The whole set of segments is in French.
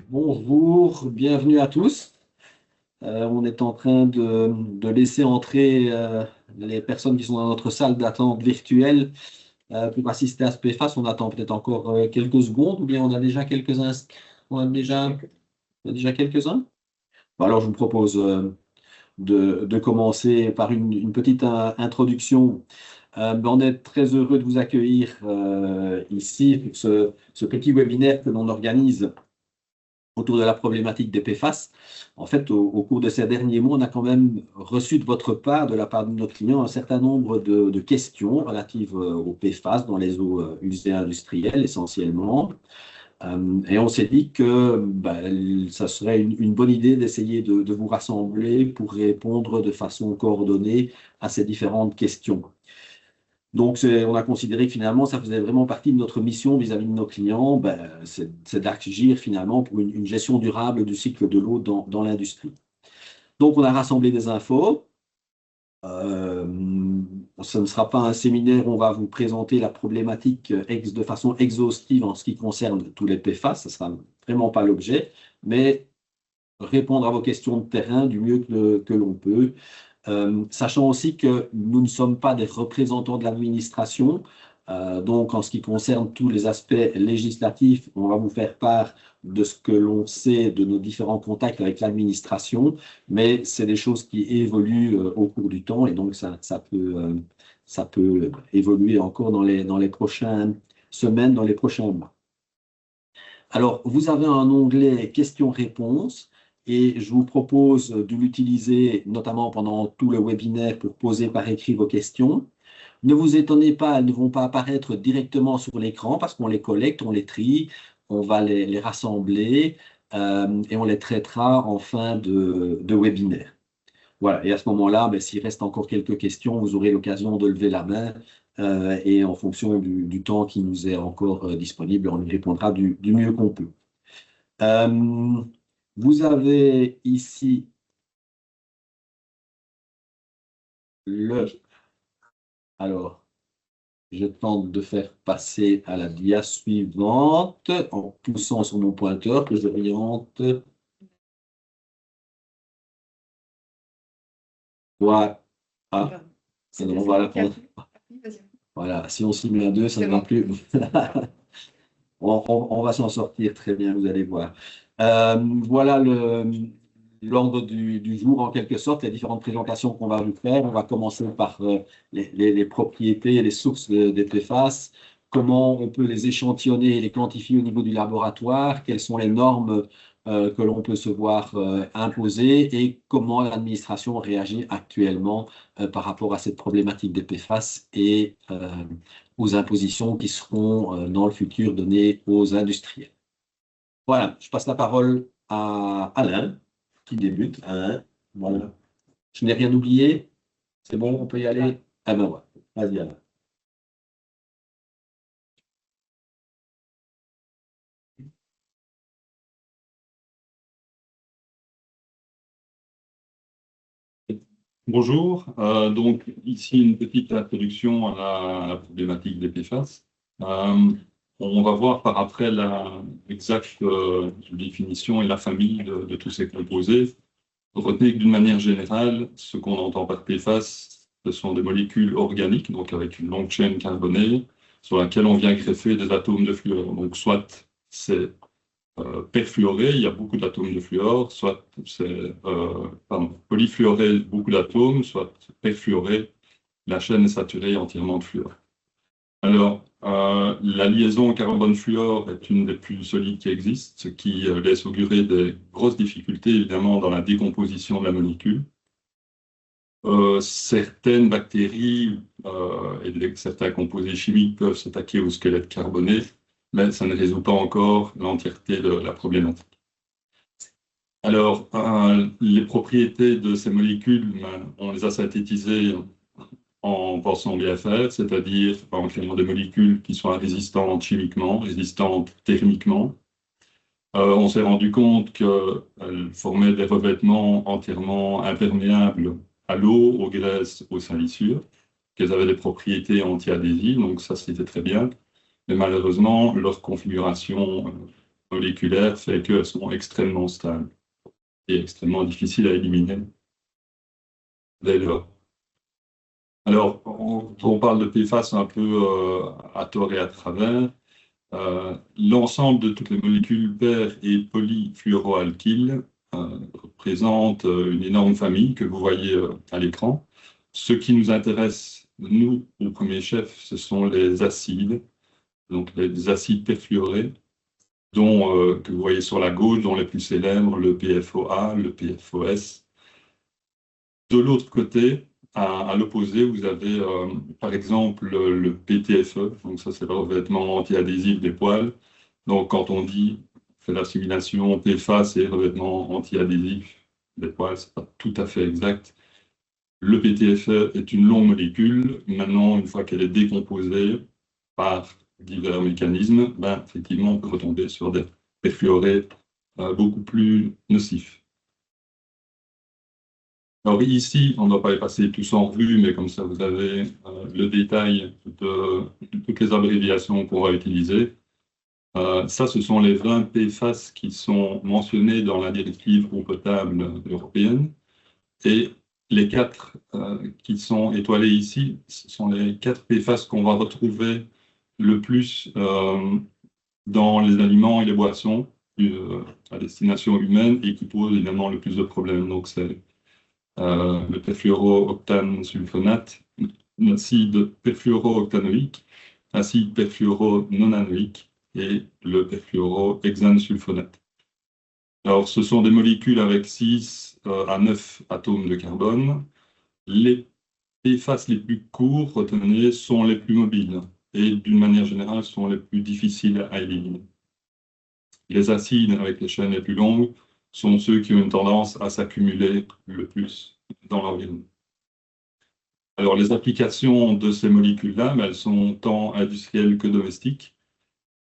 Bonjour, bienvenue à tous. On est en train de laisser entrer les personnes qui sont dans notre salle d'attente virtuelle pour assister à ce PFAS. On attend peut-être encore quelques secondes ou bien on a déjà quelques-uns. On a déjà quelques-uns. Bon, alors je vous propose de commencer par une petite introduction. On est très heureux de vous accueillir ici pour ce petit webinaire que l'on organise autour de la problématique des PFAS. En fait, au cours de ces derniers mois, on a quand même reçu de votre part, de la part de nos clients, un certain nombre de questions relatives aux PFAS dans les eaux usées industrielles essentiellement. Et on s'est dit que ça serait une bonne idée d'essayer de vous rassembler pour répondre de façon coordonnée à ces différentes questions. Donc, on a considéré que finalement, ça faisait vraiment partie de notre mission vis-à-vis de nos clients, c'est d'agir finalement pour une gestion durable du cycle de l'eau dans l'industrie. Donc, on a rassemblé des infos. Ce ne sera pas un séminaire où on va vous présenter la problématique de façon exhaustive en ce qui concerne tous les PFAS, ce ne sera vraiment pas l'objet, mais répondre à vos questions de terrain du mieux que l'on peut. Sachant aussi que nous ne sommes pas des représentants de l'administration, donc en ce qui concerne tous les aspects législatifs, on va vous faire part de ce que l'on sait de nos différents contacts avec l'administration, mais c'est des choses qui évoluent au cours du temps et donc ça peut évoluer encore dans les prochaines semaines, dans les prochains mois. Alors, vous avez un onglet questions-réponses. Et je vous propose de l'utiliser notamment pendant tout le webinaire pour poser par écrit vos questions. Ne vous étonnez pas, elles ne vont pas apparaître directement sur l'écran parce qu'on les collecte, on les trie, on va les rassembler et on les traitera en fin de webinaire. Voilà, et à ce moment-là, s'il reste encore quelques questions, vous aurez l'occasion de lever la main et en fonction du temps qui nous est encore disponible, on y répondra du mieux qu'on peut. Vous avez ici alors, je tente de faire passer à la dia suivante en poussant sur mon pointeur que j'oriente. Voilà. Ah, on va la prendre. Voilà, si on s'y met à deux, ça ne va plus. On va s'en sortir très bien, vous allez voir. Voilà l'ordre du jour, en quelque sorte, les différentes présentations qu'on va vous faire. On va commencer par les propriétés et les sources des PFAS, comment on peut les échantillonner et les quantifier au niveau du laboratoire, quelles sont les normes que l'on peut se voir imposer et comment l'administration réagit actuellement par rapport à cette problématique des PFAS et aux impositions qui seront dans le futur données aux industriels. Voilà, je passe la parole à Alain, qui débute. Alain, voilà. Je n'ai rien oublié. C'est bon, on peut y aller? Ah ben voilà. Vas-y, Alain. Bonjour, donc ici une petite introduction à la problématique des PFAS. On va voir par après l'exacte définition et la famille de tous ces composés. Retenez que d'une manière générale, ce qu'on entend par PFAS, ce sont des molécules organiques, donc avec une longue chaîne carbonée, sur laquelle on vient greffer des atomes de fluor. Donc soit c'est perfluoré, il y a beaucoup d'atomes de fluor, soit c'est polyfluoré, beaucoup d'atomes, soit perfluoré, la chaîne est saturée entièrement de fluor. Alors, la liaison carbone-fluor est une des plus solides qui existent, ce qui laisse augurer des grosses difficultés, évidemment, dans la décomposition de la molécule. Certaines bactéries et certains composés chimiques peuvent s'attaquer au squelette carboné, mais ça ne résout pas encore l'entièreté de la problématique. Alors, les propriétés de ces molécules, on les a synthétisées en pensant bien faire, c'est-à-dire en créant des molécules qui soient résistantes chimiquement, résistantes thermiquement. On s'est rendu compte qu'elles formaient des revêtements entièrement imperméables à l'eau, aux graisses, aux salissures, qu'elles avaient des propriétés anti-adhésives, donc ça c'était très bien. Mais malheureusement, leur configuration moléculaire fait qu'elles sont extrêmement stables et extrêmement difficiles à éliminer dès lors. Alors, on parle de PFAS un peu à tort et à travers. L'ensemble de toutes les molécules paires et polyfluoroalkyles représente une énorme famille que vous voyez à l'écran. Ce qui nous intéresse, nous, au premier chef, ce sont les acides, donc les acides perfluorés, dont, que vous voyez sur la gauche, dont les plus célèbres, le PFOA, le PFOS. De l'autre côté, à l'opposé, vous avez par exemple le PTFE, donc ça c'est le revêtement anti-adhésif des poils. Donc quand on dit fait l'assimilation PFAS et revêtement anti-adhésif des poils, ce n'est pas tout à fait exact. Le PTFE est une longue molécule. Maintenant, une fois qu'elle est décomposée par divers mécanismes, ben, effectivement, on peut retomber sur des perfluorés beaucoup plus nocifs. Alors ici, on ne va pas les passer tous en revue, mais comme ça, vous avez le détail de toutes les abréviations qu'on va utiliser. Ça, ce sont les 20 PFAS qui sont mentionnés dans la directive eau potable européenne. Et les 4 qui sont étoilés ici, ce sont les 4 PFAS qu'on va retrouver le plus dans les aliments et les boissons à destination humaine et qui posent évidemment le plus de problèmes. Donc, c'est le perfluorooctane sulfonate, l'acide perfluorooctanoïque, l'acide perfluorononanoïque et le perfluorohexane sulfonate. Alors, ce sont des molécules avec 6 à 9 atomes de carbone. Les PFAS les plus courts, retenez, sont les plus mobiles et d'une manière générale sont les plus difficiles à éliminer. Les acides avec les chaînes les plus longues sont ceux qui ont une tendance à s'accumuler le plus dans l'environnement. Alors, les applications de ces molécules-là, elles sont tant industrielles que domestiques.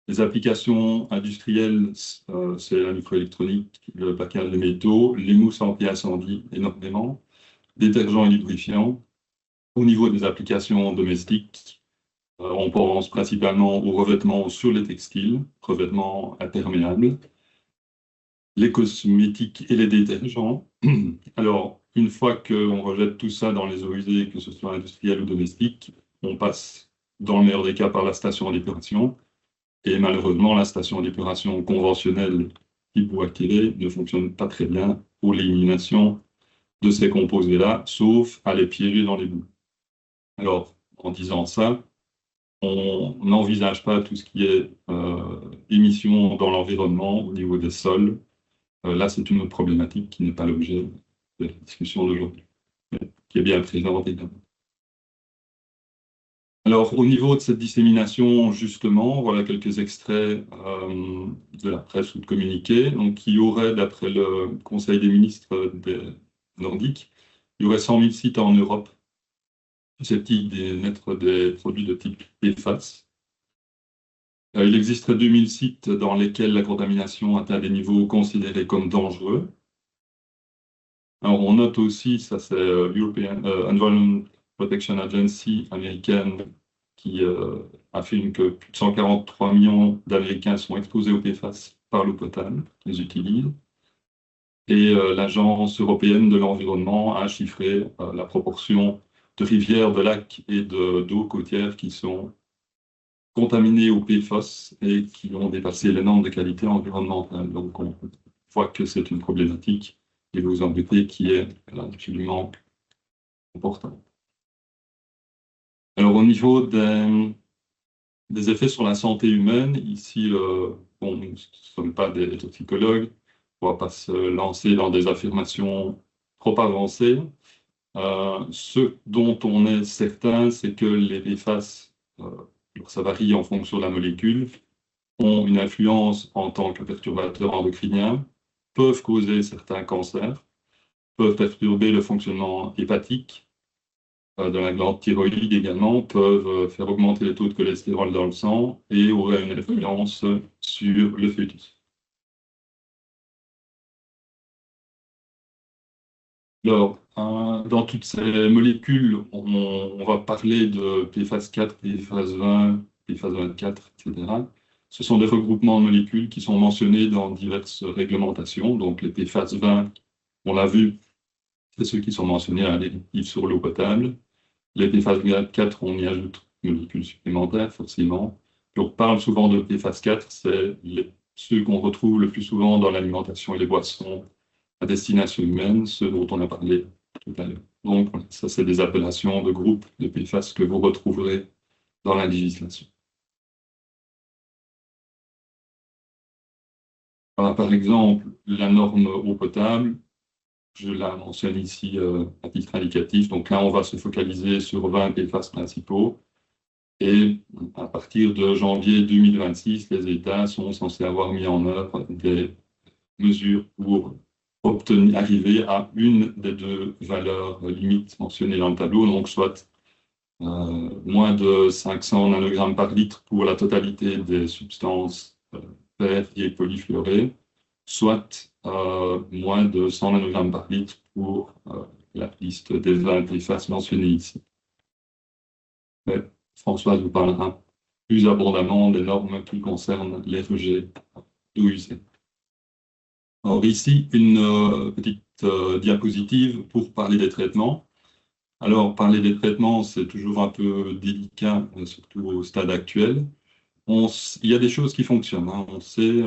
Les applications industrielles, c'est la microélectronique, le package des métaux, les mousses anti-incendie énormément, détergents et lubrifiants. Au niveau des applications domestiques, on pense principalement aux revêtements sur les textiles, revêtements imperméables, les cosmétiques et les détergents. Alors, une fois qu'on rejette tout ça dans les eaux usées, que ce soit industriel ou domestique, on passe, dans le meilleur des cas, par la station d'épuration. Et malheureusement, la station d'épuration conventionnelle type Bois-Quéré ne fonctionne pas très bien pour l'élimination de ces composés-là, sauf à les piéger dans les boues. Alors, en disant ça, on n'envisage pas tout ce qui est émissions dans l'environnement au niveau des sols. Là, c'est une autre problématique qui n'est pas l'objet de la discussion d'aujourd'hui, mais qui est bien présente également. Alors, au niveau de cette dissémination, justement, voilà quelques extraits de la presse ou de communiqués, donc, qui auraient, d'après le Conseil des ministres nordiques, il y aurait 100 000 sites en Europe susceptibles d'émettre des produits de type PFAS. Il existerait 2000 sites dans lesquels la contamination atteint des niveaux considérés comme dangereux. Alors, on note aussi, ça c'est l'European Environment Protection Agency américaine qui affirme que plus de 143 millions d'Américains sont exposés aux PFAS par l'eau potable, les utilisent. Et l'Agence européenne de l'environnement a chiffré la proportion de rivières, de lacs et d'eau côtière qui sont contaminés aux PFAS et qui ont dépassé les normes de qualité environnementale. Donc, on voit que c'est une problématique, et vous en doutez, qui est absolument importante. Alors, au niveau des effets sur la santé humaine, ici, bon, nous ne sommes pas des toxicologues, on ne va pas se lancer dans des affirmations trop avancées. Ce dont on est certain, c'est que les PFAS, ça varie en fonction de la molécule, ont une influence en tant que perturbateurs endocriniens, peuvent causer certains cancers, peuvent perturber le fonctionnement hépatique de la glande thyroïde également, peuvent faire augmenter les taux de cholestérol dans le sang et auraient une influence sur le fœtus. Alors, dans toutes ces molécules, on va parler de PFAS 4, PFAS 20, PFAS 24, etc. Ce sont des regroupements de molécules qui sont mentionnés dans diverses réglementations. Donc, les PFAS 20, on l'a vu, c'est ceux qui sont mentionnés à la directive sur l'eau potable. Les PFAS 4, on y ajoute une molécule supplémentaire, forcément. Puis on parle souvent de PFAS 4, c'est ceux qu'on retrouve le plus souvent dans l'alimentation et les boissons à destination humaine, ceux dont on a parlé tout à l'heure. Donc, ça, c'est des appellations de groupes de PFAS que vous retrouverez dans la législation. Par exemple, la norme eau potable, je la mentionne ici à titre indicatif. Donc là, on va se focaliser sur 20 PFAS principaux. Et à partir de janvier 2026, les États sont censés avoir mis en œuvre des mesures pour arriver à une des deux valeurs limites mentionnées dans le tableau, donc soit moins de 500 nanogrammes par litre pour la totalité des substances vertes et polyfluorées, soit moins de 100 nanogrammes par litre pour la liste des 20 PFAS mentionnées ici. Mais Françoise vous parlera plus abondamment des normes qui concernent les rejets d'eau usée. Alors ici, une petite diapositive pour parler des traitements. Alors, parler des traitements, c'est toujours un peu délicat, surtout au stade actuel. Il y a des choses qui fonctionnent, hein. On sait,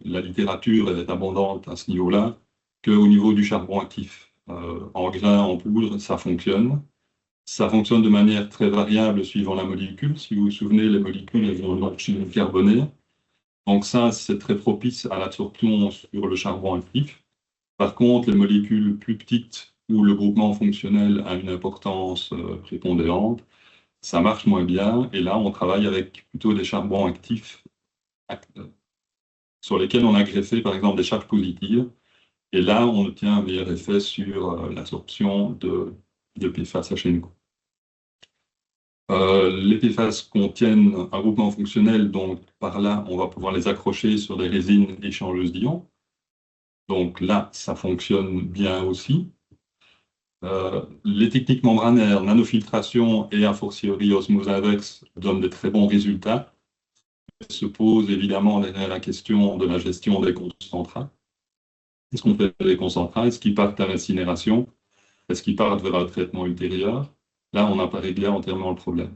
la littérature est abondante à ce niveau-là, qu'au niveau du charbon actif, en grains, en poudre, ça fonctionne. Ça fonctionne de manière très variable suivant la molécule. Si vous vous souvenez, les molécules, elles ont une chimie carbonée. Donc ça, c'est très propice à l'absorption sur le charbon actif. Par contre, les molécules plus petites où le groupement fonctionnel a une importance prépondérante, ça marche moins bien. Et là, on travaille avec plutôt des charbons actifs sur lesquels on a greffé, par exemple, des charges positives. Et là, on obtient un meilleur effet sur l'absorption de PFAS à chaîne courte. Les PFAS contiennent un groupement fonctionnel, donc par là, on va pouvoir les accrocher sur des résines échangeuses d'ions. Donc là, ça fonctionne bien aussi. Les techniques membranaires, nanofiltration et a fortiori osmose inverse donnent de très bons résultats. Se pose évidemment derrière la question de la gestion des concentrats. Est-ce qu'on fait des concentrats? Est-ce qu'ils partent à l'incinération? Est-ce qu'ils partent vers un traitement ultérieur? Là, on n'a pas réglé entièrement le problème.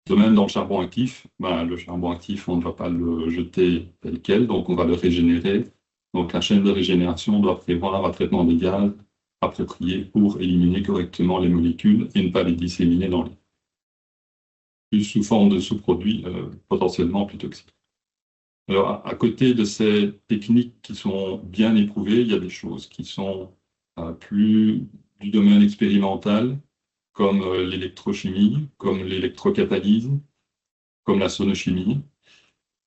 De même, dans le charbon actif, le charbon actif, on ne va pas le jeter tel quel, donc on va le régénérer. Donc la chaîne de régénération doit prévoir un traitement des gaz approprié pour éliminer correctement les molécules et ne pas les disséminer dans l'air. Plus sous forme de sous-produits potentiellement plus toxiques. Alors, à côté de ces techniques qui sont bien éprouvées, il y a des choses qui sont plus du domaine expérimental, comme l'électrochimie, comme l'électrocatalyse, comme la sonochimie,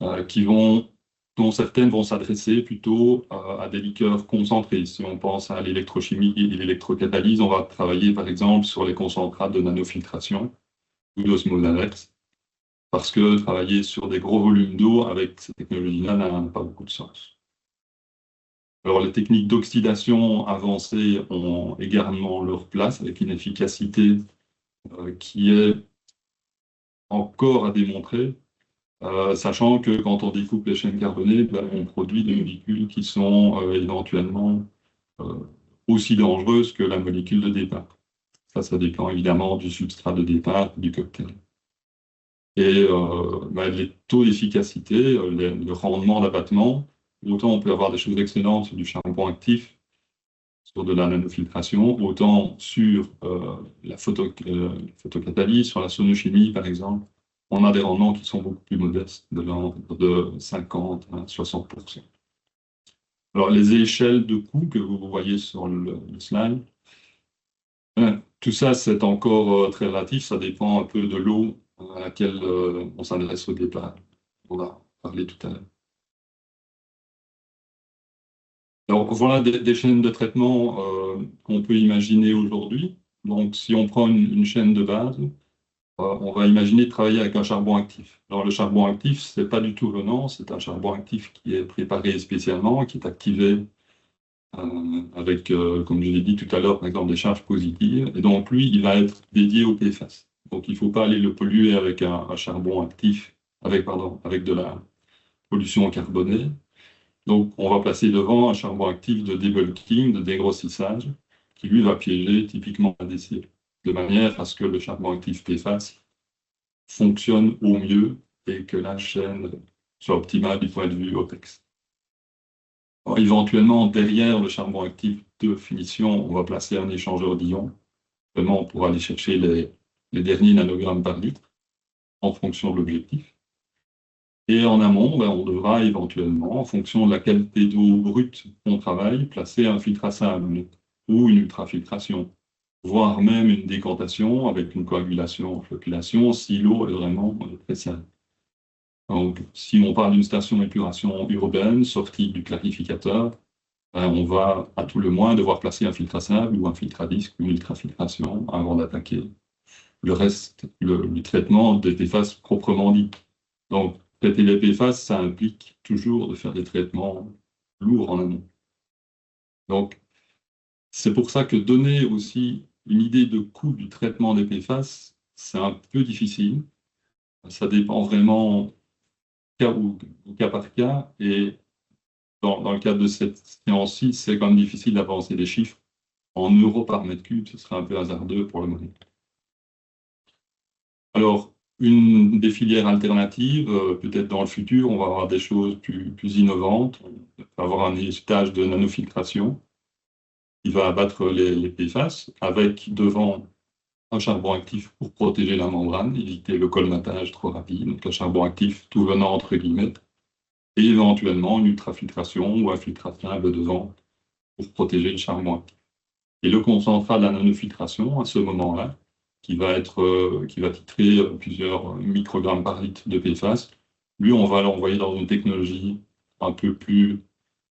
dont certaines vont s'adresser plutôt à des liqueurs concentrés. Si on pense à l'électrochimie et l'électrocatalyse, on va travailler par exemple sur les concentrats de nanofiltration ou d'osmose inverse, parce que travailler sur des gros volumes d'eau avec ces technologies-là n'a pas beaucoup de sens. Alors, les techniques d'oxydation avancées ont également leur place, avec une efficacité qui est encore à démontrer, sachant que quand on découpe les chaînes carbonées, on produit des molécules qui sont éventuellement aussi dangereuses que la molécule de départ. Ça dépend évidemment du substrat de départ, du cocktail. Et les taux d'efficacité, le rendement d'abattement, autant on peut avoir des choses excellentes sur du charbon actif, sur de la nanofiltration, autant sur la photocatalyse, sur la sonochimie par exemple, on a des rendements qui sont beaucoup plus modestes, de l'ordre de 50 à 60%. Alors les échelles de coûts que vous voyez sur le slide, tout ça c'est encore très relatif, ça dépend un peu de l'eau à laquelle on s'adresse au départ. On va parler tout à l'heure. Alors voilà des chaînes de traitement qu'on peut imaginer aujourd'hui. Donc si on prend une chaîne de base, on va imaginer de travailler avec un charbon actif. Alors le charbon actif, ce n'est pas du tout venant, c'est un charbon actif qui est préparé spécialement, qui est activé avec, comme je l'ai dit tout à l'heure, par exemple, des charges positives. Et donc, lui, il va être dédié au PFAS. Donc, il ne faut pas aller le polluer avec un charbon actif, avec de la pollution carbonée. Donc, on va placer devant un charbon actif de debulking, de dégrossissage, qui lui va piéger typiquement un décès, de manière à ce que le charbon actif PFAS fonctionne au mieux et que la chaîne soit optimale du point de vue OPEX. Alors, éventuellement, derrière le charbon actif de finition, on va placer un échangeur d'ions, vraiment pour aller chercher les derniers nanogrammes par litre en fonction de l'objectif. Et en amont, on devra éventuellement, en fonction de la qualité d'eau brute qu'on travaille, placer un filtre à sable ou une ultrafiltration, voire même une décantation avec une coagulation, flocculation, si l'eau est vraiment très sale. Donc, si on parle d'une station d'épuration urbaine sortie du clarificateur, on va à tout le moins devoir placer un filtre à sable ou un filtre à disque ou une ultrafiltration avant d'attaquer le reste du traitement des PFAS proprement dit. Donc, traiter les PFAS, ça implique toujours de faire des traitements lourds en amont. Donc, c'est pour ça que donner aussi une idée de coût du traitement des PFAS, c'est un peu difficile. Ça dépend vraiment au cas par cas. Et dans le cadre de cette séance-ci, c'est quand même difficile d'avancer des chiffres. En euros par mètre cube, ce serait un peu hasardeux pour le moment. Alors, une des filières alternatives, peut-être dans le futur, on va avoir des choses plus innovantes. On va avoir un étage de nanofiltration qui va abattre les PFAS avec devant un charbon actif pour protéger la membrane, éviter le colmatage trop rapide, donc un charbon actif tout venant entre guillemets, et éventuellement une ultrafiltration ou un filtre à sable devant pour protéger le charbon actif. Et le concentrat de la nanofiltration, à ce moment-là, qui va titrer plusieurs microgrammes par litre de PFAS, lui, on va l'envoyer dans une technologie un peu plus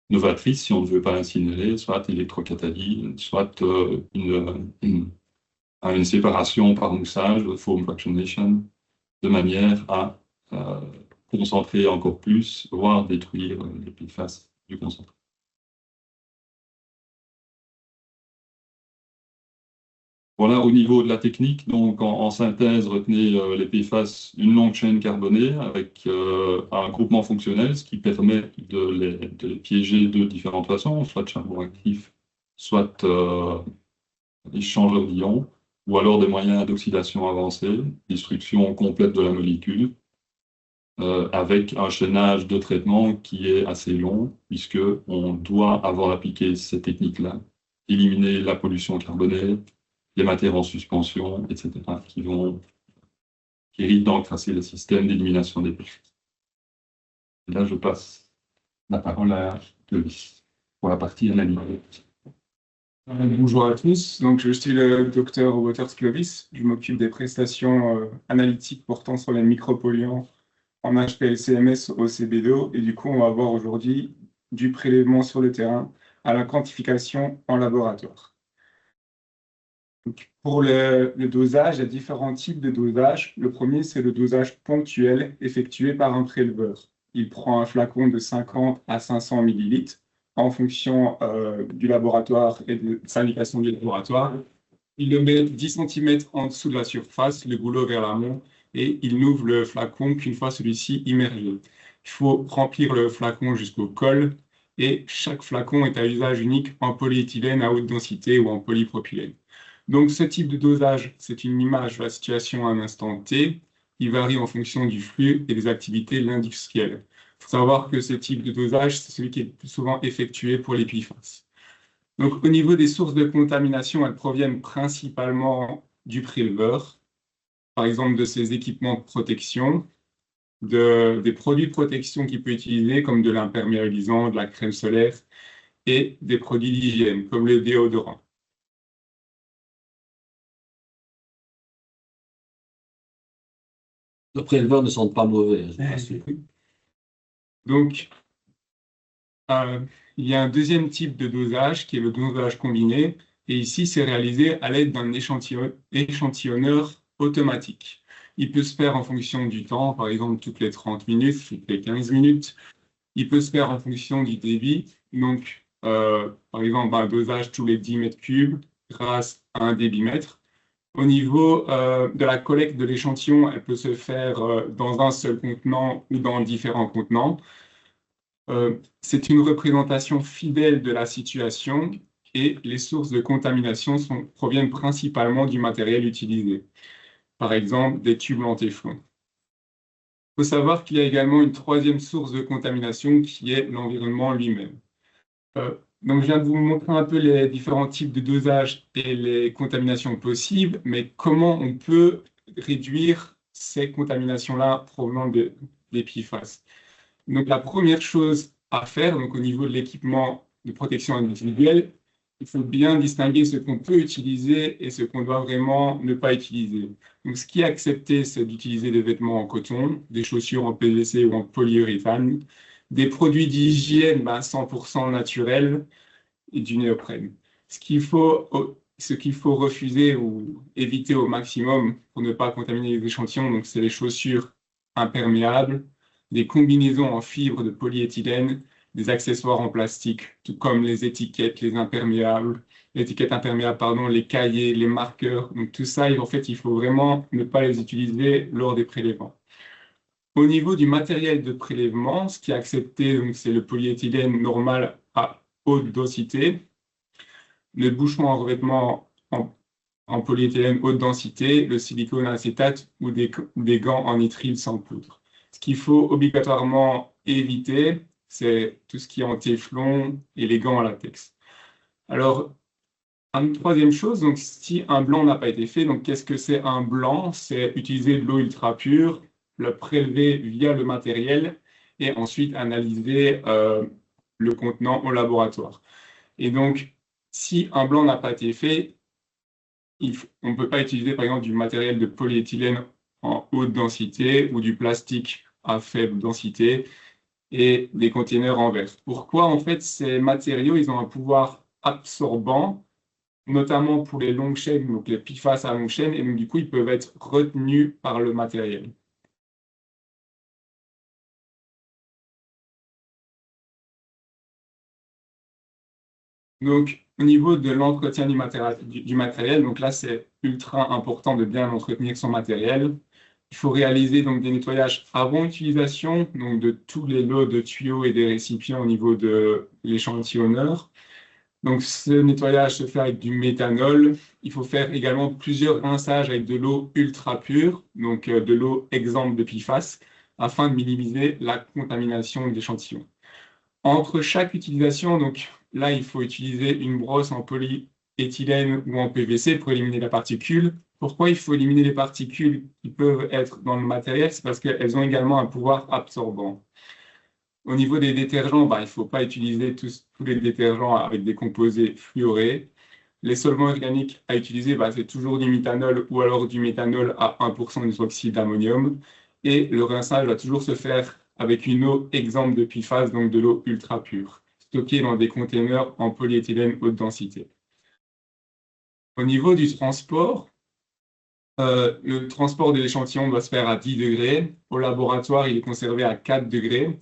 novatrice, si on ne veut pas incinérer, soit électrocatalyse, soit une séparation par moussage, foam fractionation, de manière à concentrer encore plus, voire détruire les PFAS du concentrat. Voilà, au niveau de la technique, donc en synthèse, retenez les PFAS d'une longue chaîne carbonée avec un groupement fonctionnel, ce qui permet de les piéger de différentes façons, soit de charbon actif, soit échangeur d'ions, ou alors des moyens d'oxydation avancée, destruction complète de la molécule, avec un chaînage de traitement qui est assez long, puisqu'on doit, avant d'appliquer ces techniques-là, éliminer la pollution carbonée, les matières en suspension, etc., qui risquent d'encrasser le système d'élimination des PFAS. Et là, je passe la parole à Clovis pour la partie analyse. Bonjour à tous, donc je suis le docteur Waters Clovis. Je m'occupe des prestations analytiques portant sur les micropolluants en HPLC-MS au CB2, et du coup on va voir aujourd'hui du prélèvement sur le terrain à la quantification en laboratoire. Donc, pour le dosage, il y a différents types de dosage. Le premier, c'est le dosage ponctuel effectué par un préleveur. Il prend un flacon de 50 à 500 millilitres en fonction du laboratoire et de l'indication du laboratoire. Il le met 10 cm en dessous de la surface, le goulot vers l'amont, et il n'ouvre le flacon qu'une fois celui-ci immergé. Il faut remplir le flacon jusqu'au col, et chaque flacon est à usage unique en polyéthylène à haute densité ou en polypropylène. Donc ce type de dosage, c'est une image de la situation à un instant T. Il varie en fonction du flux et des activités de l'industriel. Il faut savoir que ce type de dosage, c'est celui qui est le plus souvent effectué pour les PFAS. Donc au niveau des sources de contamination, elles proviennent principalement du préleveur, par exemple de ses équipements de protection, des produits de protection qu'il peut utiliser, comme de l'imperméabilisant, de la crème solaire, et des produits d'hygiène, comme le déodorant. Les préleveurs ne sentent pas mauvais, je rassure. Donc, il y a un deuxième type de dosage qui est le dosage combiné. Et ici, c'est réalisé à l'aide d'un échantillonneur automatique. Il peut se faire en fonction du temps, par exemple toutes les 30 minutes, toutes les 15 minutes. Il peut se faire en fonction du débit. Donc, par exemple, un dosage tous les 10 mètres cubes grâce à un débitmètre. Au niveau de la collecte de l'échantillon, elle peut se faire dans un seul contenant ou dans différents contenants. C'est une représentation fidèle de la situation et les sources de contamination proviennent principalement du matériel utilisé. Par exemple, des tubes en téflon. Il faut savoir qu'il y a également une troisième source de contamination qui est l'environnement lui-même. Donc, je viens de vous montrer un peu les différents types de dosage et les contaminations possibles, mais comment on peut réduire ces contaminations-là provenant des PFAS. Donc, la première chose à faire, donc, au niveau de l'équipement de protection individuelle, il faut bien distinguer ce qu'on peut utiliser et ce qu'on doit vraiment ne pas utiliser. Donc, ce qui est accepté, c'est d'utiliser des vêtements en coton, des chaussures en PVC ou en polyuréthane, des produits d'hygiène 100% naturels et du néoprène. Ce qu'il faut refuser ou éviter au maximum pour ne pas contaminer les échantillons, donc c'est les chaussures imperméables, des combinaisons en fibres de polyéthylène, des accessoires en plastique, tout comme les étiquettes, les étiquettes imperméables, les cahiers, les marqueurs. Donc tout ça, en fait, il faut vraiment ne pas les utiliser lors des prélèvements. Au niveau du matériel de prélèvement, ce qui est accepté, c'est le polyéthylène normal à haute densité, le bouchon en revêtement en polyéthylène haute densité, le silicone acétate ou des gants en nitrile sans poudre. Ce qu'il faut obligatoirement éviter, c'est tout ce qui est en téflon et les gants en latex. Alors, une troisième chose, donc si un blanc n'a pas été fait, donc qu'est-ce que c'est un blanc? C'est utiliser de l'eau ultra pure, le prélever via le matériel et ensuite analyser le contenant au laboratoire. Et donc, si un blanc n'a pas été fait, on ne peut pas utiliser par exemple du matériel de polyéthylène en haute densité ou du plastique à faible densité et des containers en verre. Pourquoi? En fait, ces matériaux, ils ont un pouvoir absorbant, notamment pour les longues chaînes, donc les PFAS à longue chaîne, et donc du coup, ils peuvent être retenus par le matériel. Donc, au niveau de l'entretien du matériel, donc là, c'est ultra important de bien entretenir son matériel. Il faut réaliser donc des nettoyages avant utilisation, donc de tous les lots de tuyaux et des récipients au niveau de l'échantillonneur. Donc, ce nettoyage se fait avec du méthanol. Il faut faire également plusieurs rinçages avec de l'eau ultra pure, donc de l'eau exempte de PFAS, afin de minimiser la contamination de l'échantillon. Entre chaque utilisation, donc là, il faut utiliser une brosse en polyéthylène ou en PVC pour éliminer la particule. Pourquoi il faut éliminer les particules qui peuvent être dans le matériel? C'est parce qu'elles ont également un pouvoir absorbant. Au niveau des détergents, il ne faut pas utiliser tous les détergents avec des composés fluorés. Les solvants organiques à utiliser, c'est toujours du méthanol ou alors du méthanol à 1% d'hydroxyde d'ammonium. Et le rinçage va toujours se faire avec une eau exempte de PFAS, donc de l'eau ultra pure, stockée dans des containers en polyéthylène haute densité. Au niveau du transport, le transport de l'échantillon doit se faire à 10 degrés. Au laboratoire, il est conservé à 4 degrés.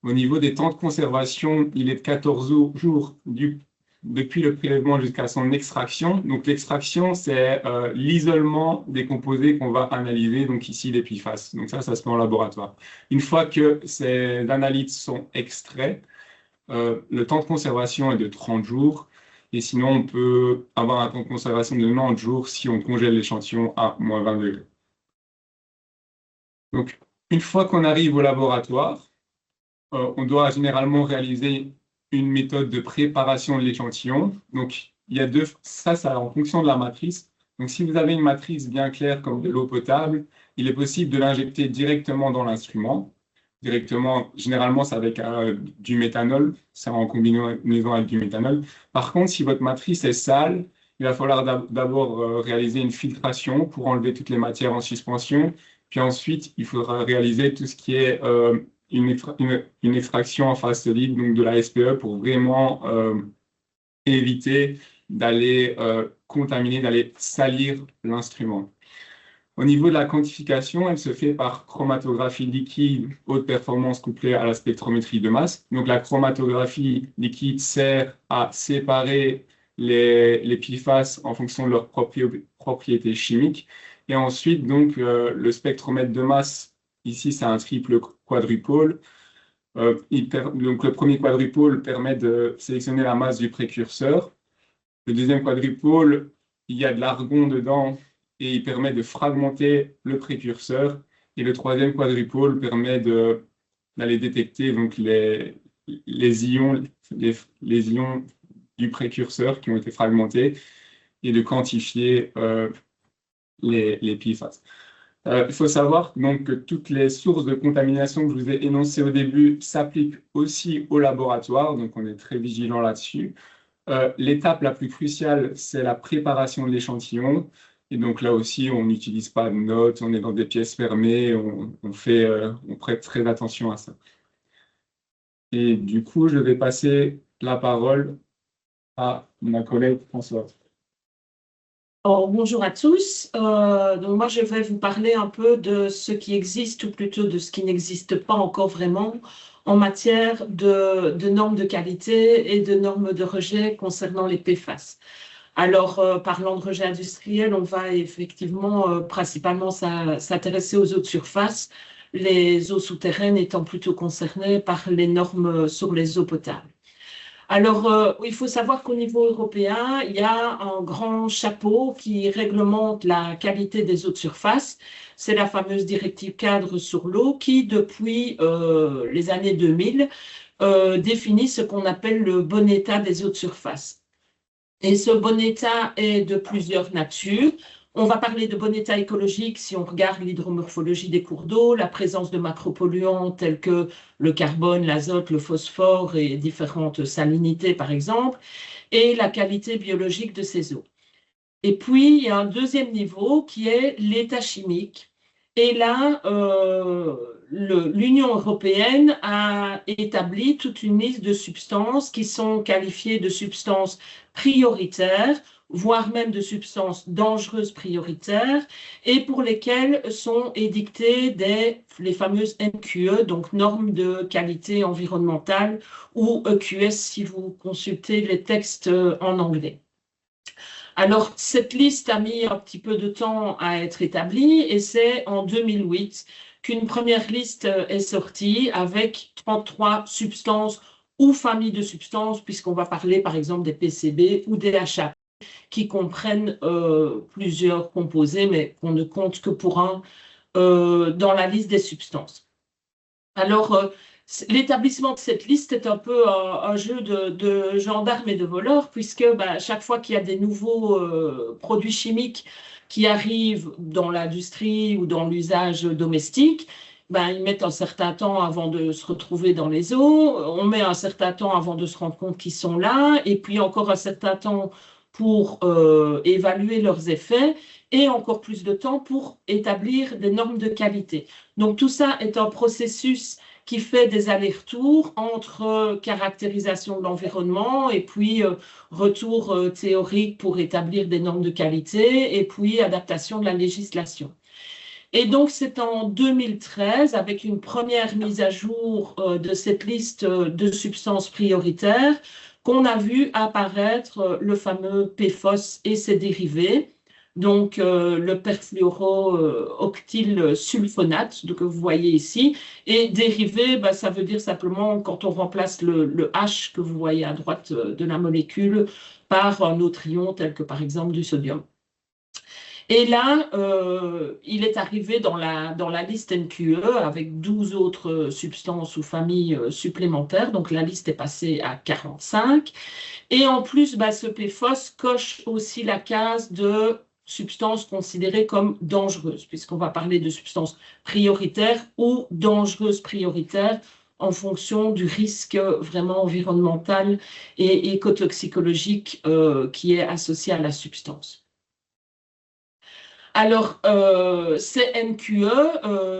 Au niveau des temps de conservation, il est de 14 jours depuis le prélèvement jusqu'à son extraction. Donc l'extraction, c'est l'isolement des composés qu'on va analyser, donc ici les PFAS. Donc ça se fait en laboratoire. Une fois que ces analytes sont extraits, le temps de conservation est de 30 jours. Et sinon, on peut avoir un temps de conservation de 90 jours si on congèle l'échantillon à moins 20 degrés. Donc, une fois qu'on arrive au laboratoire, on doit généralement réaliser une méthode de préparation de l'échantillon. Donc, il y a ça en fonction de la matrice. Donc, si vous avez une matrice bien claire comme de l'eau potable, il est possible de l'injecter directement dans l'instrument. Directement, généralement, c'est avec du méthanol, c'est en combinaison avec du méthanol. Par contre, si votre matrice est sale, il va falloir d'abord réaliser une filtration pour enlever toutes les matières en suspension. Puis ensuite, il faudra réaliser tout ce qui est une extraction en phase solide, donc de la SPE, pour vraiment éviter d'aller contaminer, d'aller salir l'instrument. Au niveau de la quantification, elle se fait par chromatographie liquide haute performance couplée à la spectrométrie de masse. Donc la chromatographie liquide sert à séparer les PFAS en fonction de leurs propriétés chimiques. Et ensuite, donc, le spectromètre de masse, ici, c'est un triple quadrupôle. Donc, le premier quadrupôle permet de sélectionner la masse du précurseur. Le deuxième quadrupôle, il y a de l'argon dedans et il permet de fragmenter le précurseur. Et le troisième quadrupôle permet d'aller détecter donc, les ions du précurseur qui ont été fragmentés et de quantifier les PFAS. Il faut savoir donc, que toutes les sources de contamination que je vous ai énoncées au début s'appliquent aussi au laboratoire, donc on est très vigilant là-dessus. L'étape la plus cruciale, c'est la préparation de l'échantillon. Et donc là aussi, on n'utilise pas de notes, on est dans des pièces fermées, on prête très attention à ça. Et du coup, je vais passer la parole à ma collègue Françoise. Bonjour à tous. Donc moi, je vais vous parler un peu de ce qui existe, ou plutôt de ce qui n'existe pas encore vraiment en matière de normes de qualité et de normes de rejet concernant les PFAS. Alors, parlant de rejet industriel, on va effectivement principalement s'intéresser aux eaux de surface, les eaux souterraines étant plutôt concernées par les normes sur les eaux potables. Alors, il faut savoir qu'au niveau européen, il y a un grand chapeau qui réglemente la qualité des eaux de surface. C'est la fameuse directive cadre sur l'eau qui, depuis les années 2000, définit ce qu'on appelle le bon état des eaux de surface. Et ce bon état est de plusieurs natures. On va parler de bon état écologique si on regarde l'hydromorphologie des cours d'eau, la présence de macropolluants tels que le carbone, l'azote, le phosphore et différentes salinités par exemple, et la qualité biologique de ces eaux. Et puis, il y a un deuxième niveau qui est l'état chimique. Et là, l'Union européenne a établi toute une liste de substances qui sont qualifiées de substances prioritaires, voire même de substances dangereuses prioritaires, et pour lesquelles sont édictées les fameuses NQE, donc normes de qualité environnementale, ou EQS si vous consultez les textes en anglais. Alors, cette liste a mis un petit peu de temps à être établie et c'est en 2008 qu'une première liste est sortie avec 33 substances ou familles de substances, puisqu'on va parler par exemple des PCB ou des HAP, qui comprennent plusieurs composés, mais qu'on ne compte que pour un dans la liste des substances. Alors, l'établissement de cette liste est un peu un jeu de gendarmes et de voleurs, puisque chaque fois qu'il y a des nouveaux produits chimiques qui arrivent dans l'industrie ou dans l'usage domestique, ils mettent un certain temps avant de se retrouver dans les eaux, on met un certain temps avant de se rendre compte qu'ils sont là, et puis encore un certain temps pour évaluer leurs effets, et encore plus de temps pour établir des normes de qualité. Donc tout ça est un processus qui fait des allers-retours entre caractérisation de l'environnement et puis retour théorique pour établir des normes de qualité et puis adaptation de la législation. Et donc, c'est en 2013, avec une première mise à jour de cette liste de substances prioritaires, qu'on a vu apparaître le fameux PFOS et ses dérivés, donc le perfluorooctylsulfonate que vous voyez ici, et dérivé, ça veut dire simplement quand on remplace le H que vous voyez à droite de la molécule par un autre ion tel que par exemple du sodium. Et là, il est arrivé dans la liste NQE avec 12 autres substances ou familles supplémentaires. Donc, la liste est passée à 45. Et en plus, ce PFOS coche aussi la case de substances considérées comme dangereuses, puisqu'on va parler de substances prioritaires ou dangereuses prioritaires en fonction du risque vraiment environnemental et écotoxicologique qui est associé à la substance. Alors, ces NQE,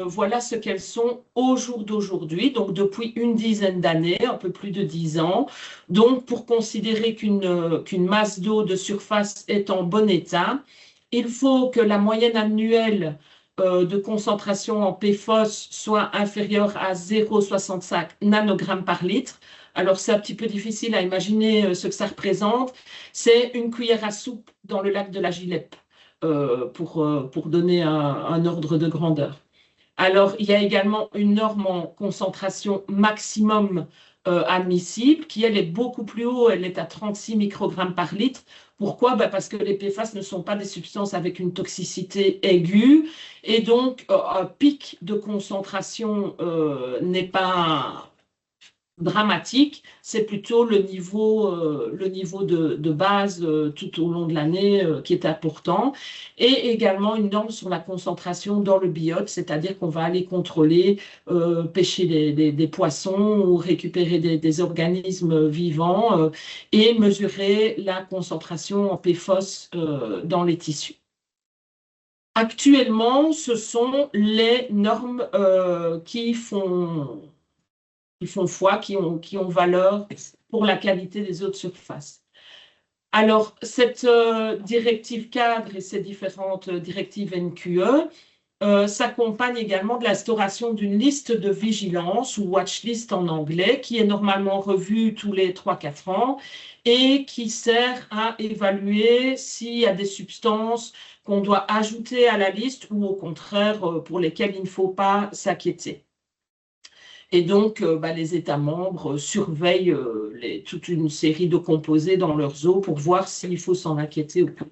voilà ce qu'elles sont au jour d'aujourd'hui, donc depuis une dizaine d'années, un peu plus de 10 ans. Donc, pour considérer qu'une masse d'eau de surface est en bon état, il faut que la moyenne annuelle de concentration en PFOS soit inférieure à 0,65 nanogrammes par litre. Alors, c'est un petit peu difficile à imaginer ce que ça représente. C'est une cuillère à soupe dans le lac de la Gilette, pour donner un ordre de grandeur. Alors, il y a également une norme en concentration maximum admissible, qui, elle, est beaucoup plus haut, elle est à 36 microgrammes par litre. Pourquoi? Parce que les PFAS ne sont pas des substances avec une toxicité aiguë, et donc un pic de concentration n'est pas dramatique, c'est plutôt le niveau de base tout au long de l'année qui est important, et également une norme sur la concentration dans le biote, c'est-à-dire qu'on va aller contrôler, pêcher des poissons ou récupérer des organismes vivants et mesurer la concentration en PFOS dans les tissus. Actuellement, ce sont les normes qui font foi, qui ont valeur pour la qualité des eaux de surface. Alors, cette directive cadre et ces différentes directives NQE s'accompagnent également de l'instauration d'une liste de vigilance, ou watchlist en anglais, qui est normalement revue tous les 3-4 ans et qui sert à évaluer s'il y a des substances qu'on doit ajouter à la liste ou au contraire pour lesquelles il ne faut pas s'inquiéter. Et donc, les États membres surveillent toute une série de composés dans leurs eaux pour voir s'il faut s'en inquiéter ou pas.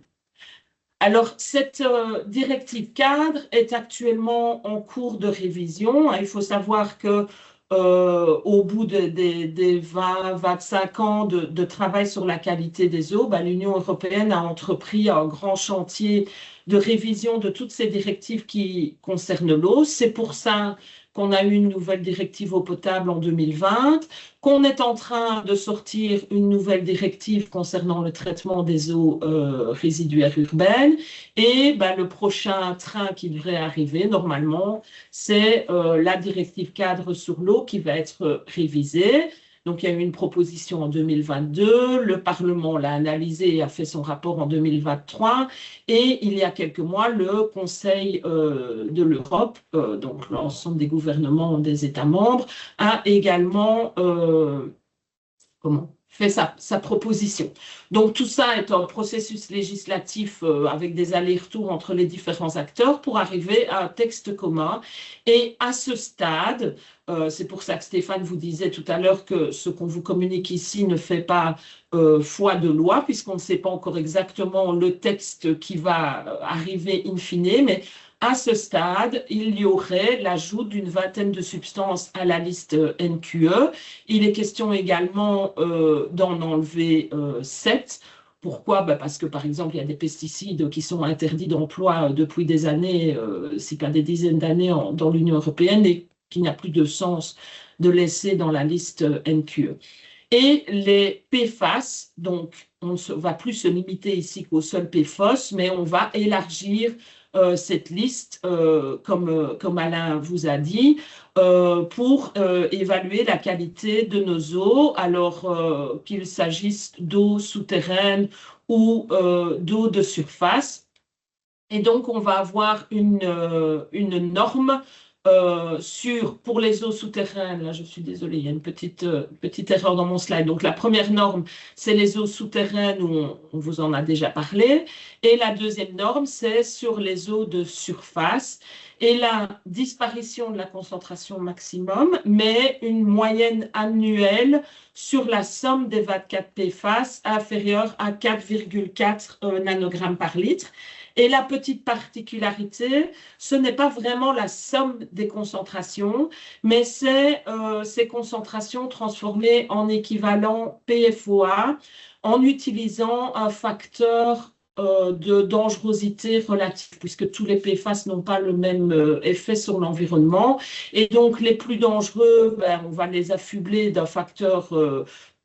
Alors, cette directive cadre est actuellement en cours de révision. Il faut savoir que au bout des 20-25 ans de travail sur la qualité des eaux, l'Union européenne a entrepris un grand chantier de révision de toutes ces directives qui concernent l'eau. C'est pour ça qu'on a eu une nouvelle directive eau potable en 2020, qu'on est en train de sortir une nouvelle directive concernant le traitement des eaux résiduaires urbaines. Et le prochain train qui devrait arriver, normalement, c'est la directive cadre sur l'eau qui va être révisée. Donc, il y a eu une proposition en 2022, le Parlement l'a analysée et a fait son rapport en 2023, et il y a quelques mois, le Conseil de l'Europe, donc l'ensemble des gouvernements des États membres, a également fait sa proposition. Donc, tout ça est un processus législatif avec des allers-retours entre les différents acteurs pour arriver à un texte commun. Et à ce stade, c'est pour ça que Stéphane vous disait tout à l'heure que ce qu'on vous communique ici ne fait pas foi de loi, puisqu'on ne sait pas encore exactement le texte qui va arriver in fine, mais à ce stade, il y aurait l'ajout d'une vingtaine de substances à la liste NQE. Il est question également d'en enlever 7. Pourquoi? Parce que, par exemple, il y a des pesticides qui sont interdits d'emploi depuis des années, si pas des dizaines d'années dans l'Union européenne, et qu'il n'y a plus de sens de laisser dans la liste NQE. Et les PFAS, donc on ne va plus se limiter ici qu'au seul PFOS, mais on va élargir cette liste, comme Alain vous a dit, pour évaluer la qualité de nos eaux, alors qu'il s'agisse d'eau souterraine ou d'eau de surface. Et donc, on va avoir une norme pour les eaux souterraines. Là, je suis désolée, il y a une petite erreur dans mon slide. Donc, la première norme, c'est les eaux souterraines où on vous en a déjà parlé. Et la deuxième norme, c'est sur les eaux de surface. Et la disparition de la concentration maximum, mais une moyenne annuelle sur la somme des 24 PFAS inférieure à 4,4 nanogrammes par litre. Et la petite particularité, ce n'est pas vraiment la somme des concentrations, mais c'est ces concentrations transformées en équivalent PFOA en utilisant un facteur de dangerosité relative, puisque tous les PFAS n'ont pas le même effet sur l'environnement. Et donc, les plus dangereux, on va les affubler d'un facteur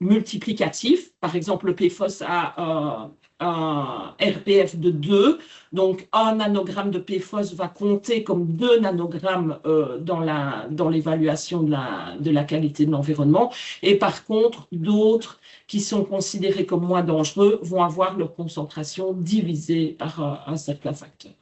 multiplicatif. Par exemple, le PFOS a un RPF de 2, donc un nanogramme de PFOS va compter comme 2 nanogrammes dans l'évaluation de la qualité de l'environnement. Et par contre, d'autres qui sont considérés comme moins dangereux vont avoir leur concentration divisée par un certain facteur.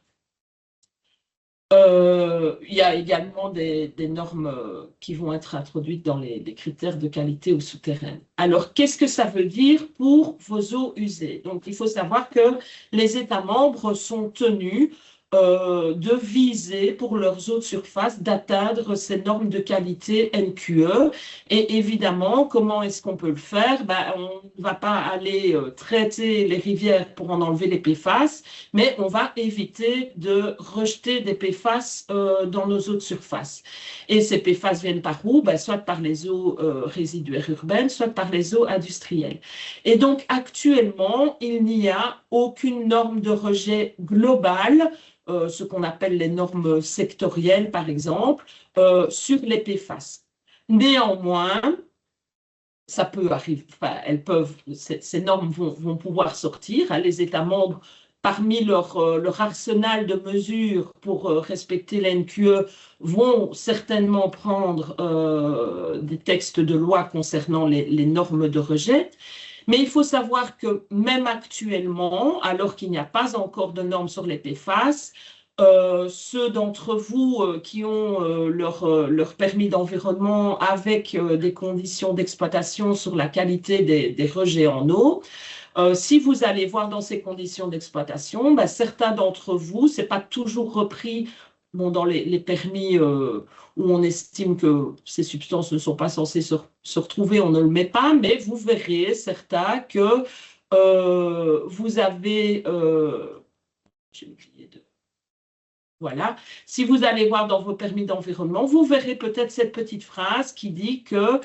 Il y a également des normes qui vont être introduites dans les critères de qualité eau souterraine. Alors, qu'est-ce que ça veut dire pour vos eaux usées? Donc, il faut savoir que les États membres sont tenus de viser pour leurs eaux de surface d'atteindre ces normes de qualité NQE. Et évidemment, comment est-ce qu'on peut le faire? On ne va pas aller traiter les rivières pour en enlever les PFAS, mais on va éviter de rejeter des PFAS dans nos eaux de surface. Et ces PFAS viennent par où? Soit par les eaux résiduaires urbaines, soit par les eaux industrielles. Et donc, actuellement, il n'y a aucune norme de rejet globale, ce qu'on appelle les normes sectorielles, par exemple, sur les PFAS. Néanmoins, ça peut arriver, ces normes vont pouvoir sortir. Les États membres, parmi leur arsenal de mesures pour respecter l'NQE, vont certainement prendre des textes de loi concernant les normes de rejet. Mais il faut savoir que même actuellement, alors qu'il n'y a pas encore de normes sur les PFAS, ceux d'entre vous qui ont leur permis d'environnement avec des conditions d'exploitation sur la qualité des rejets en eau, si vous allez voir dans ces conditions d'exploitation, certains d'entre vous, ce n'est pas toujours repris dans les permis où on estime que ces substances ne sont pas censées se retrouver, on ne le met pas, mais vous verrez certains que vous avez... j'ai oublié de... Voilà. Si vous allez voir dans vos permis d'environnement, vous verrez peut-être cette petite phrase qui dit que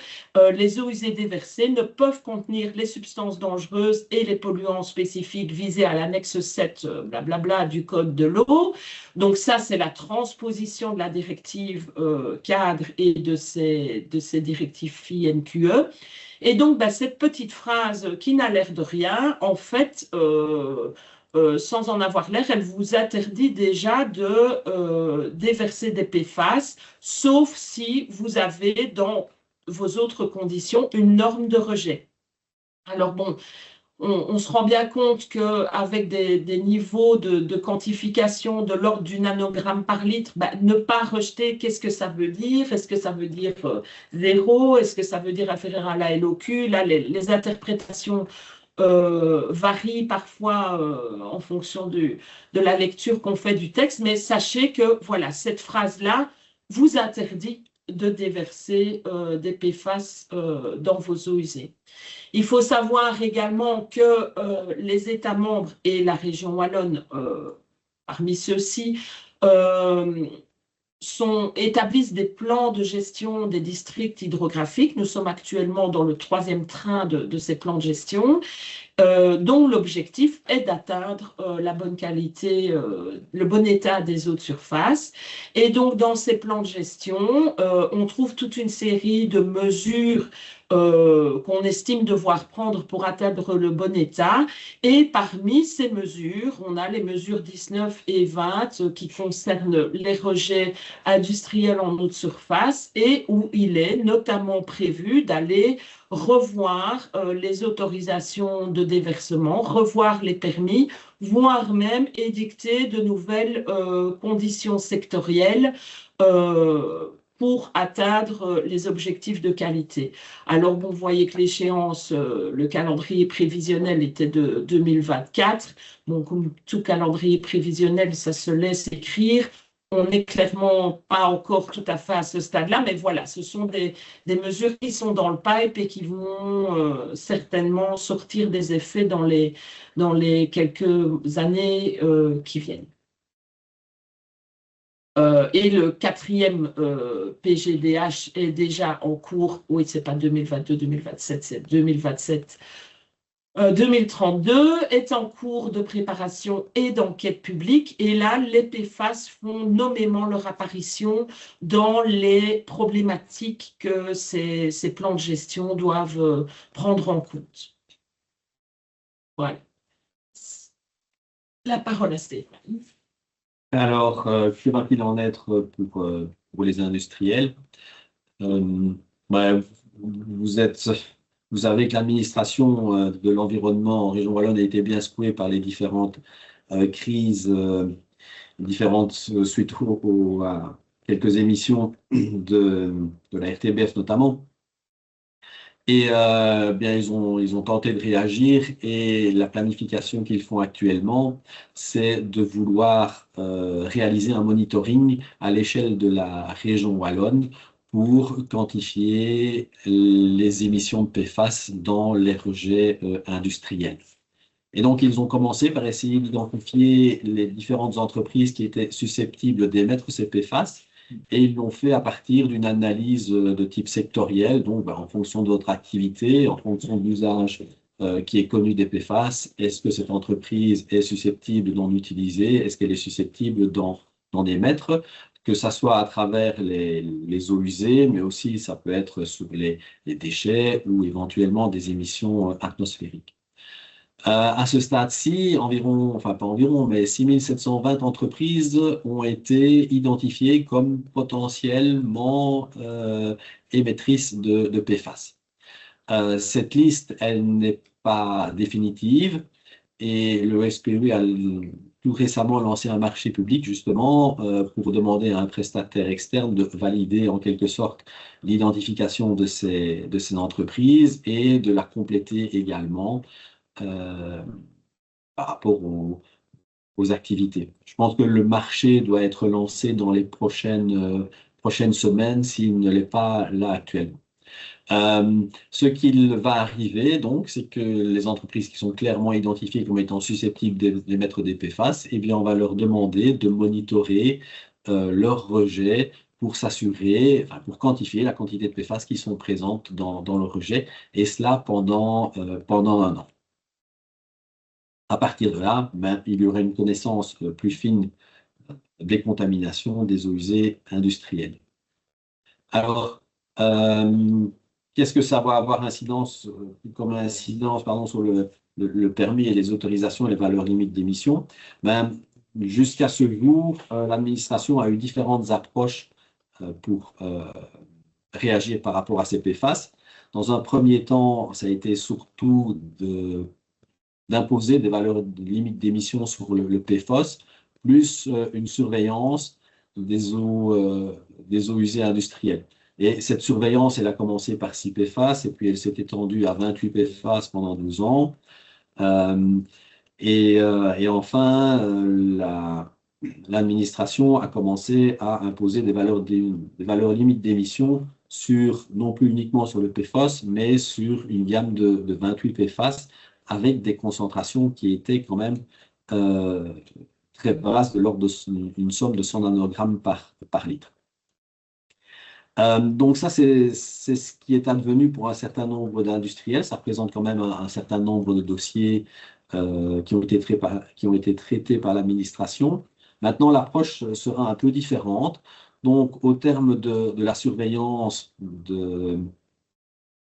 les eaux usées déversées ne peuvent contenir les substances dangereuses et les polluants spécifiques visés à l'annexe 7 blablabla du Code de l'eau. Donc ça, c'est la transposition de la directive cadre et de ces directives FI-NQE. Et donc, cette petite phrase qui n'a l'air de rien, en fait... sans en avoir l'air, elle vous interdit déjà de déverser des PFAS, sauf si vous avez dans vos autres conditions une norme de rejet. Alors bon, on se rend bien compte qu'avec des niveaux de quantification de l'ordre du nanogramme par litre, ne pas rejeter, qu'est-ce que ça veut dire? Est-ce que ça veut dire 0? Est-ce que ça veut dire inférieur à la LOQ? Là, les interprétations varie parfois en fonction de la lecture qu'on fait du texte, mais sachez que voilà, cette phrase-là vous interdit de déverser des PFAS dans vos eaux usées. Il faut savoir également que les États membres et la région wallonne, parmi ceux-ci, établissent des plans de gestion des districts hydrographiques. Nous sommes actuellement dans le 3e train de ces plans de gestion, dont l'objectif est d'atteindre la bonne qualité, le bon état des eaux de surface. Et donc, dans ces plans de gestion, on trouve toute une série de mesures qu'on estime devoir prendre pour atteindre le bon état. Et parmi ces mesures, on a les mesures 19 et 20 qui concernent les rejets industriels en eau de surface et où il est notamment prévu d'aller revoir les autorisations de déversement, revoir les permis, voire même édicter de nouvelles conditions sectorielles pour atteindre les objectifs de qualité. Alors, bon, vous voyez que l'échéance, le calendrier prévisionnel était de 2024. Bon, comme tout calendrier prévisionnel, ça se laisse écrire. On n'est clairement pas encore tout à fait à ce stade-là, mais voilà, ce sont des mesures qui sont dans le pipe et qui vont certainement sortir des effets dans les quelques années qui viennent. Et le 4e PGDH est déjà en cours. Oui, ce n'est pas 2022-2027, c'est 2027. 2032 est en cours de préparation et d'enquête publique. Et là, les PFAS font nommément leur apparition dans les problématiques que ces plans de gestion doivent prendre en compte. Voilà. La parole à Stéphane. Alors, que va-t-il en être pour les industriels? Ben, vous savez que l'administration de l'environnement en région wallonne a été bien secouée par les différentes crises, suite à quelques émissions de la RTBF notamment. Et bien, ils ont tenté de réagir et la planification qu'ils font actuellement, c'est de vouloir réaliser un monitoring à l'échelle de la région wallonne pour quantifier les émissions de PFAS dans les rejets industriels. Et donc, ils ont commencé par essayer d'identifier les différentes entreprises qui étaient susceptibles d'émettre ces PFAS. Et ils l'ont fait à partir d'une analyse de type sectoriel, donc en fonction de votre activité, en fonction de l'usage qui est connu des PFAS, est-ce que cette entreprise est susceptible d'en utiliser, est-ce qu'elle est susceptible d'en émettre, que ça soit à travers les eaux usées, mais aussi ça peut être sur les déchets ou éventuellement des émissions atmosphériques. À ce stade-ci, environ, enfin pas environ, mais 6720 entreprises ont été identifiées comme potentiellement émettrices de PFAS. Cette liste, elle n'est pas définitive et le SPE a tout récemment lancé un marché public justement pour demander à un prestataire externe de valider en quelque sorte l'identification de ces entreprises et de la compléter également par rapport aux activités. Je pense que le marché doit être lancé dans les prochaines semaines s'il ne l'est pas là actuellement. Ce qu'il va arriver, donc, c'est que les entreprises qui sont clairement identifiées comme étant susceptibles d'émettre des PFAS, eh bien, on va leur demander de monitorer leurs rejets pour s'assurer, enfin, pour quantifier la quantité de PFAS qui sont présentes dans le rejet, et cela pendant 1 an. À partir de là, il y aurait une connaissance plus fine des contaminations des eaux usées industrielles. Alors, qu'est-ce que ça va avoir comme incidence sur le permis et les autorisations et les valeurs limites d'émission? Jusqu'à ce jour, l'administration a eu différentes approches pour réagir par rapport à ces PFAS. Dans un premier temps, ça a été surtout d'imposer des valeurs limites d'émission sur le PFOS, plus une surveillance des eaux usées industrielles. Et cette surveillance, elle a commencé par 6 PFAS, et puis elle s'est étendue à 28 PFAS pendant 12 ans. Et enfin, l'administration a commencé à imposer des valeurs limites d'émission non plus uniquement sur le PFOS, mais sur une gamme de 28 PFAS, avec des concentrations qui étaient quand même très basses, de l'ordre d'une somme de 100 nanogrammes par litre. Donc ça, c'est ce qui est advenu pour un certain nombre d'industriels. Ça représente quand même un certain nombre de dossiers qui ont été traités par l'administration. Maintenant, l'approche sera un peu différente. Donc, au terme de la surveillance des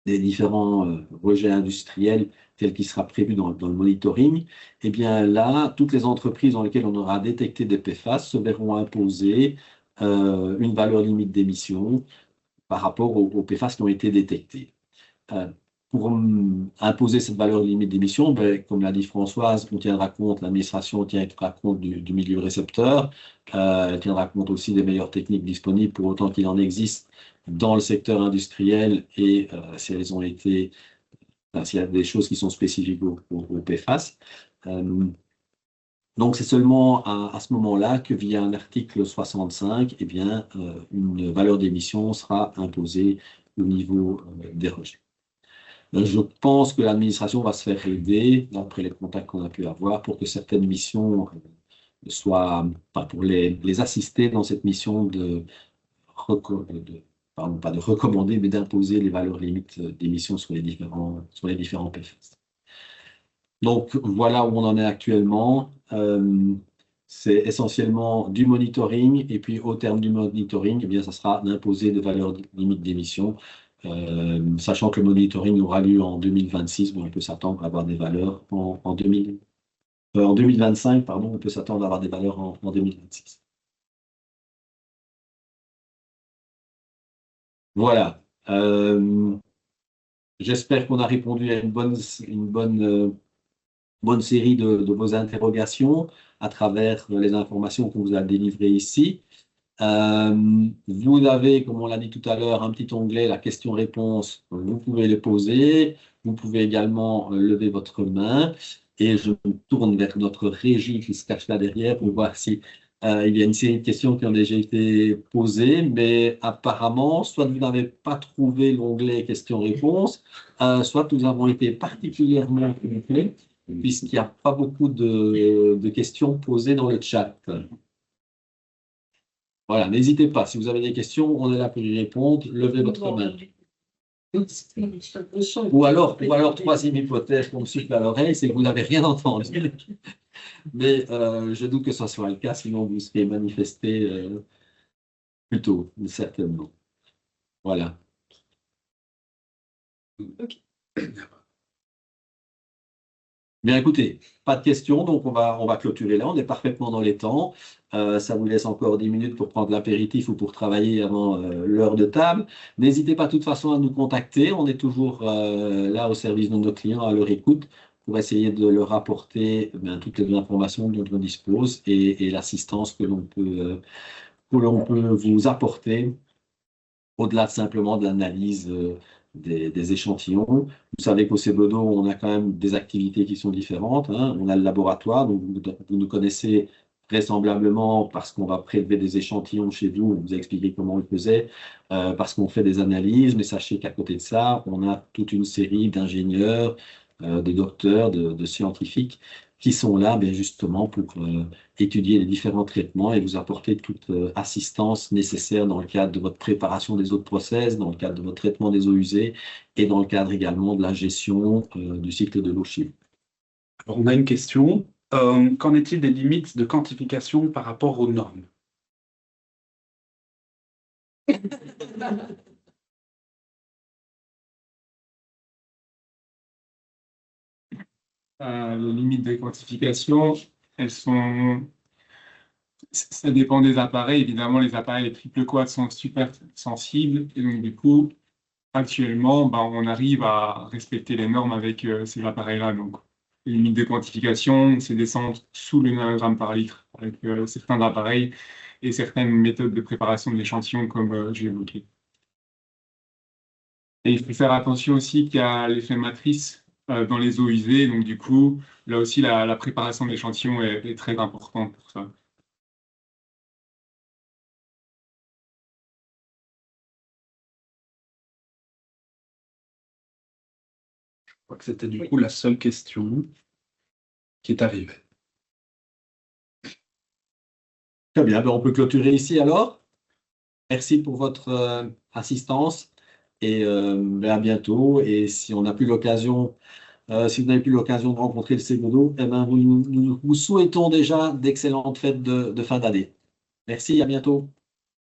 différents rejets industriels tel qu'il sera prévu dans le monitoring, eh bien là, toutes les entreprises dans lesquelles on aura détecté des PFAS se verront imposer une valeur limite d'émission par rapport aux PFAS qui ont été détectés. Pour imposer cette valeur limite d'émission, comme l'a dit Françoise, l'administration tiendra compte du milieu récepteur, elle tiendra compte aussi des meilleures techniques disponibles pour autant qu'il en existe dans le secteur industriel et si elles ont été, s'il y a des choses qui sont spécifiques aux PFAS. Donc, c'est seulement à ce moment-là que, via un article 65, eh bien, une valeur d'émission sera imposée au niveau des rejets. Je pense que l'administration va se faire aider, d'après les contacts qu'on a pu avoir, pour que certaines missions soient, pour les assister dans cette mission pas de recommander, mais d'imposer les valeurs limites d'émission sur les différents PFAS. Donc, voilà où on en est actuellement. C'est essentiellement du monitoring. Et puis, au terme du monitoring, eh bien, ça sera d'imposer des valeurs limites d'émission. Sachant que le monitoring aura lieu en 2026, bon, on peut s'attendre à avoir des valeurs en 2025, pardon, on peut s'attendre à avoir des valeurs en 2026. Voilà. J'espère qu'on a répondu à une bonne série de vos interrogations à travers les informations qu'on vous a délivrées ici. Vous avez, comme on l'a dit tout à l'heure, un petit onglet, la question-réponse. Vous pouvez le poser. Vous pouvez également lever votre main. Et je me tourne vers notre régie qui se cache là derrière pour voir si il y a une série de questions qui ont déjà été posées. Mais apparemment, soit vous n'avez pas trouvé l'onglet questions-réponses, soit nous avons été particulièrement complets, puisqu'il n'y a pas beaucoup de questions posées dans le chat. Voilà, n'hésitez pas. Si vous avez des questions, on est là pour y répondre. Levez votre main. Ou alors, troisième hypothèse qu'on me souffle à l'oreille, c'est que vous n'avez rien entendu. Mais je doute que ce soit le cas, sinon vous serez manifesté plus tôt, certainement. Voilà. Ok. Bien, écoutez, pas de questions, donc on va clôturer là. On est parfaitement dans les temps. Ça vous laisse encore 10 minutes pour prendre l'apéritif ou pour travailler avant l'heure de table. N'hésitez pas de toute façon à nous contacter. On est toujours là au service de nos clients, à leur écoute, pour essayer de leur apporter toutes les informations dont on dispose et l'assistance que l'on peut vous apporter au-delà simplement de l'analyse des échantillons. Vous savez qu'au CBODO, on a quand même des activités qui sont différentes, hein. On a le laboratoire, donc vous nous connaissez vraisemblablement parce qu'on va prélever des échantillons chez vous, on vous a expliqué comment on le faisait, parce qu'on fait des analyses, mais sachez qu'à côté de ça, on a toute une série d'ingénieurs, de docteurs, de scientifiques qui sont là justement pour étudier les différents traitements et vous apporter toute assistance nécessaire dans le cadre de votre préparation des autres process, dans le cadre de votre traitement des eaux usées et dans le cadre également de la gestion du cycle de l'eau chez vous. Alors, on a une question. Qu'en est-il des limites de quantification par rapport aux normes? Les limites de quantification, ça dépend des appareils. Évidemment, les appareils les triple quad sont super sensibles. Et donc, du coup, actuellement, on arrive à respecter les normes avec ces appareils-là. Donc, les limites de quantification, c'est descendre sous le nanogramme par litre avec certains appareils et certaines méthodes de préparation de l'échantillon, comme j'ai évoqué. Et il faut faire attention aussi qu'il y a l'effet matrice dans les eaux usées. Donc, du coup, là aussi, la préparation de l'échantillon est très importante pour ça. Je crois que c'était du coup la seule question qui est arrivée. Très bien, on peut clôturer ici alors. Merci pour votre assistance et à bientôt. Et si on n'a plus l'occasion, si vous n'avez plus l'occasion de rencontrer le CBODO, nous vous souhaitons déjà d'excellentes fêtes de fin d'année. Merci, à bientôt.